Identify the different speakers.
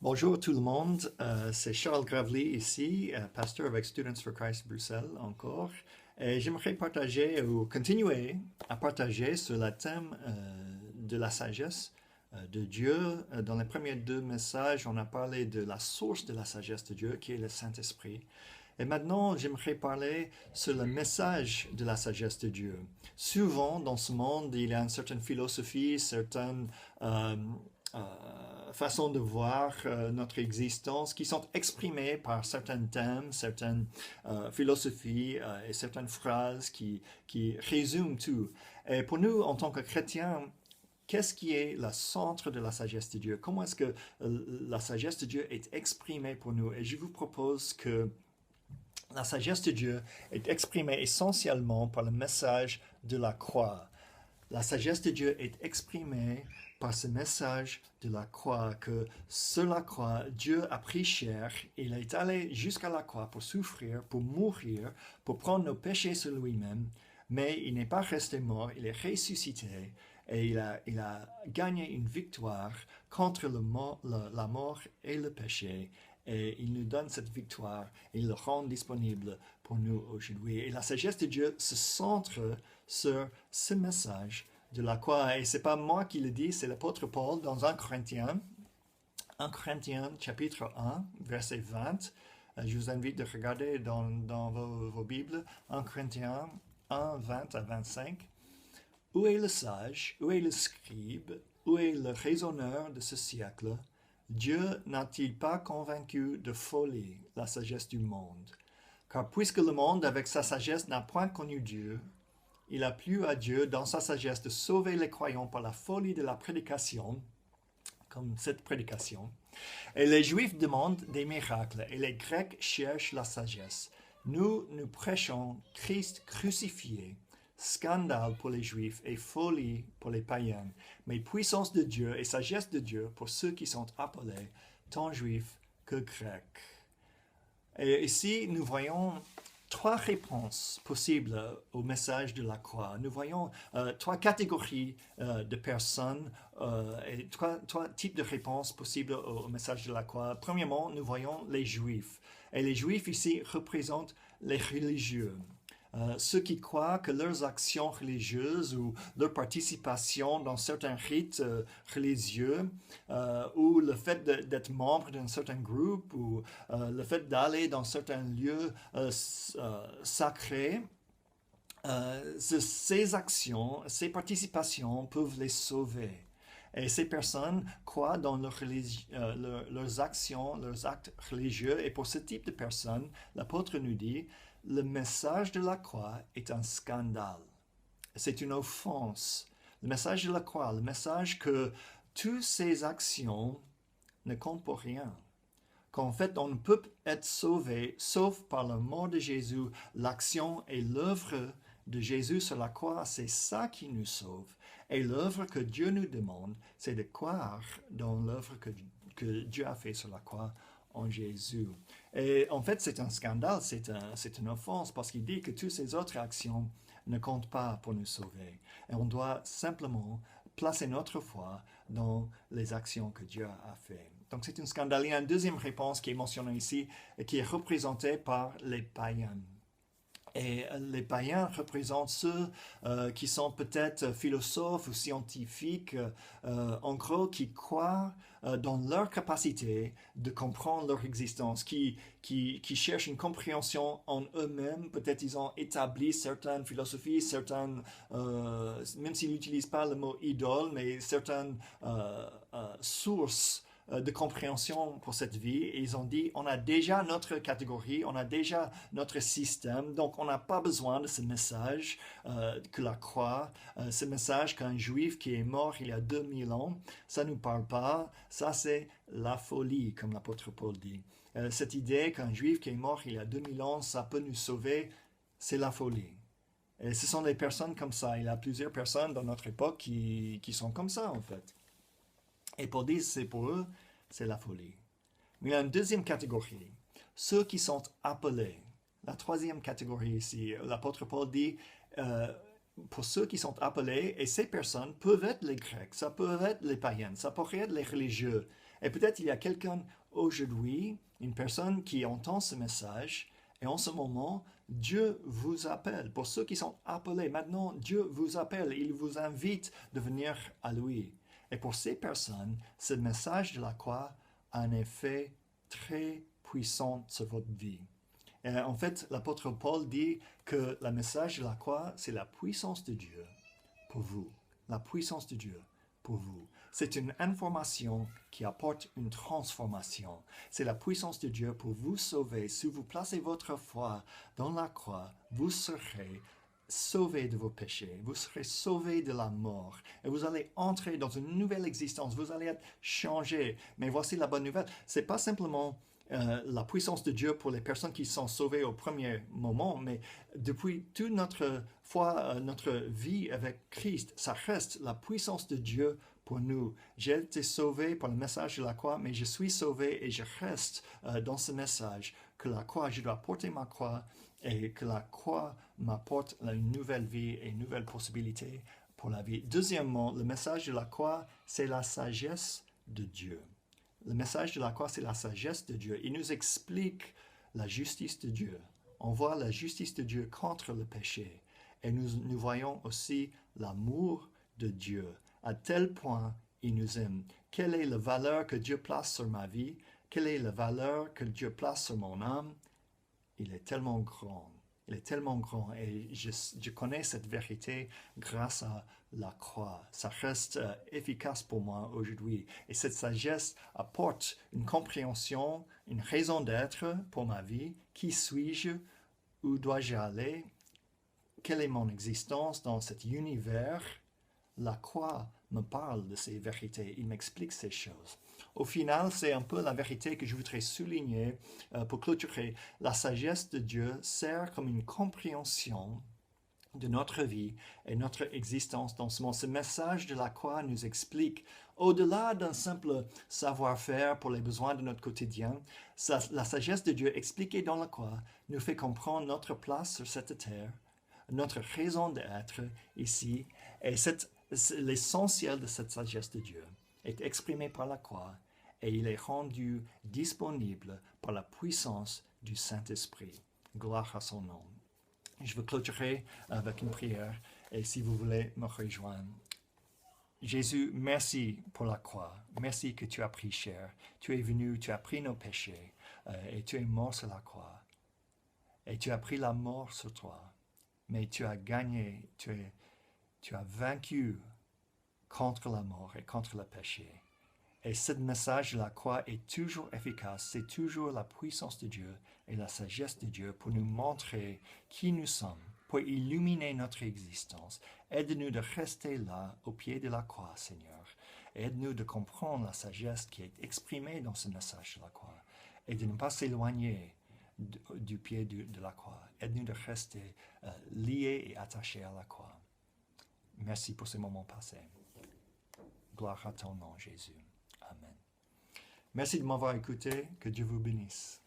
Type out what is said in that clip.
Speaker 1: Bonjour tout le monde, c'est Charles Gravely ici, pasteur avec Students for Christ Bruxelles encore. Et j'aimerais partager ou continuer à partager sur le thème de la sagesse de Dieu. Dans les premiers deux messages, on a parlé de la source de la sagesse de Dieu qui est le Saint-Esprit. Et maintenant, j'aimerais parler sur le message de la sagesse de Dieu. Souvent, dans ce monde, il y a une certaine philosophie, certaines façons de voir notre existence qui sont exprimées par certains thèmes, certaines philosophies et certaines phrases qui résument tout. Et pour nous, en tant que chrétiens, qu'est-ce qui est le centre de la sagesse de Dieu? Comment est-ce que la sagesse de Dieu est exprimée pour nous? Et je vous propose que la sagesse de Dieu est exprimée essentiellement par le message de la croix. La sagesse de Dieu est exprimée par ce message de la croix, que sur la croix, Dieu a pris chair, il est allé jusqu'à la croix pour souffrir, pour mourir, pour prendre nos péchés sur lui-même, mais il n'est pas resté mort, il est ressuscité et il a gagné une victoire contre la mort et le péché. Et il nous donne cette victoire et il le rend disponible pour nous aujourd'hui. Et la sagesse de Dieu se centre sur ce message de la croix. Et ce n'est pas moi qui le dis, c'est l'apôtre Paul dans 1 Corinthiens chapitre 1, verset 20. Je vous invite de regarder dans vos Bibles, 1 Corinthiens 1, 20 à 25. Où est le sage? Où est le scribe? Où est le raisonneur de ce siècle? Dieu n'a-t-il pas convaincu de folie la sagesse du monde? Car puisque le monde avec sa sagesse n'a point connu Dieu, il a plu à Dieu dans sa sagesse de sauver les croyants par la folie de la prédication, comme cette prédication. Et les Juifs demandent des miracles et les Grecs cherchent la sagesse. Nous prêchons Christ crucifié, scandale pour les Juifs et folie pour les païens, mais puissance de Dieu et sagesse de Dieu pour ceux qui sont appelés tant Juifs que Grecs. Et ici, nous voyons trois réponses possibles au message de la croix. Nous voyons trois catégories de personnes et trois types de réponses possibles au message de la croix. Premièrement, nous voyons les Juifs. Et les Juifs ici représentent les religieux. Ceux qui croient que leurs actions religieuses ou leur participation dans certains rites religieux ou le fait d'être membre d'un certain groupe ou le fait d'aller dans certains lieux sacrés, ces actions, ces participations peuvent les sauver. Et ces personnes croient dans leurs actions, leurs actes religieux. Et pour ce type de personnes, l'apôtre nous dit, le message de la croix est un scandale. C'est une offense. Le message de la croix, le message que toutes ces actions ne comptent pour rien. Qu'en fait, on ne peut être sauvé sauf par la mort de Jésus. L'action et l'œuvre de Jésus sur la croix, c'est ça qui nous sauve. Et l'œuvre que Dieu nous demande, c'est de croire dans l'œuvre que Dieu a fait sur la croix en Jésus. Et en fait, c'est un scandale, c'est une offense, parce qu'il dit que toutes ces autres actions ne comptent pas pour nous sauver. Et on doit simplement placer notre foi dans les actions que Dieu a faites. Donc c'est un scandale. Il y a une deuxième réponse qui est mentionnée ici, et qui est représentée par les païens. Et les païens représentent ceux qui sont peut-être philosophes ou scientifiques, en gros, qui croient dans leur capacité de comprendre leur existence, qui cherchent une compréhension en eux-mêmes. Peut-être ils ont établi certaines philosophies, certaines, même s'ils n'utilisent pas le mot idole, mais certaines sources de compréhension pour cette vie. Et ils ont dit, on a déjà notre catégorie, on a déjà notre système, donc on n'a pas besoin de ce message que la croix, ce message qu'un juif qui est mort il y a 2000 ans, ça ne nous parle pas, ça c'est la folie, comme l'apôtre Paul dit. Cette idée qu'un juif qui est mort il y a 2000 ans, ça peut nous sauver, c'est la folie. Et ce sont des personnes comme ça. Il y a plusieurs personnes dans notre époque qui sont comme ça, en fait. Et Paul dit, c'est pour eux, c'est la folie. Mais il y a une deuxième catégorie, ceux qui sont appelés. La troisième catégorie ici, l'apôtre Paul dit, pour ceux qui sont appelés, et ces personnes peuvent être les Grecs, ça peut être les païens, ça pourrait être les religieux. Et peut-être il y a quelqu'un aujourd'hui, une personne qui entend ce message, et en ce moment, Dieu vous appelle. Pour ceux qui sont appelés, maintenant, Dieu vous appelle. Il vous invite de venir à lui. Et pour ces personnes, ce message de la croix a un effet très puissant sur votre vie. Et en fait, l'apôtre Paul dit que le message de la croix, c'est la puissance de Dieu pour vous. La puissance de Dieu pour vous. C'est une information qui apporte une transformation. C'est la puissance de Dieu pour vous sauver. Si vous placez votre foi dans la croix, vous serez sauvés de vos péchés. Vous serez sauvés de la mort. Et vous allez entrer dans une nouvelle existence. Vous allez être changés. Mais voici la bonne nouvelle. C'est pas simplement la puissance de Dieu pour les personnes qui sont sauvées au premier moment, mais depuis toute notre foi, notre vie avec Christ, ça reste la puissance de Dieu pour nous. J'ai été sauvé par le message de la croix, mais je suis sauvé et je reste dans ce message que la croix, je dois porter ma croix et que la croix m'apporte une nouvelle vie et une nouvelle possibilité pour la vie. Deuxièmement, le message de la croix, c'est la sagesse de Dieu. Le message de la croix, c'est la sagesse de Dieu. Il nous explique la justice de Dieu. On voit la justice de Dieu contre le péché. Et nous voyons aussi l'amour de Dieu. À tel point, il nous aime. Quelle est la valeur que Dieu place sur ma vie? Quelle est la valeur que Dieu place sur mon âme? Il est tellement grand. Il est tellement grand et je connais cette vérité grâce à la croix. Ça reste efficace pour moi aujourd'hui. Et cette sagesse apporte une compréhension, une raison d'être pour ma vie. Qui suis-je? Où dois-je aller? Quelle est mon existence dans cet univers? La croix me parle de ces vérités. Il m'explique ces choses. Au final, c'est un peu la vérité que je voudrais souligner pour clôturer. La sagesse de Dieu sert comme une compréhension de notre vie et notre existence dans ce monde. Ce message de la croix nous explique, au-delà d'un simple savoir-faire pour les besoins de notre quotidien, la sagesse de Dieu expliquée dans la croix nous fait comprendre notre place sur cette terre, notre raison d'être ici, et l'essentiel de cette sagesse de Dieu est exprimé par la croix et il est rendu disponible par la puissance du Saint-Esprit. Gloire à son nom. Je veux clôturer avec une prière et si vous voulez me rejoindre. Jésus, merci pour la croix. Merci que tu as pris chair. Tu es venu, tu as pris nos péchés et tu es mort sur la croix. Et tu as pris la mort sur toi. Mais tu as gagné, tu as vaincu contre la mort et contre le péché. Et ce message de la croix est toujours efficace. C'est toujours la puissance de Dieu et la sagesse de Dieu pour nous montrer qui nous sommes, pour illuminer notre existence. Aide-nous de rester là, au pied de la croix, Seigneur. Aide-nous de comprendre la sagesse qui est exprimée dans ce message de la croix et de ne pas s'éloigner du pied de la croix. Aide-nous de rester liés et attachés à la croix. Merci pour ce moment passé. Gloire à ton nom, Jésus. Amen. Merci de m'avoir écouté. Que Dieu vous bénisse.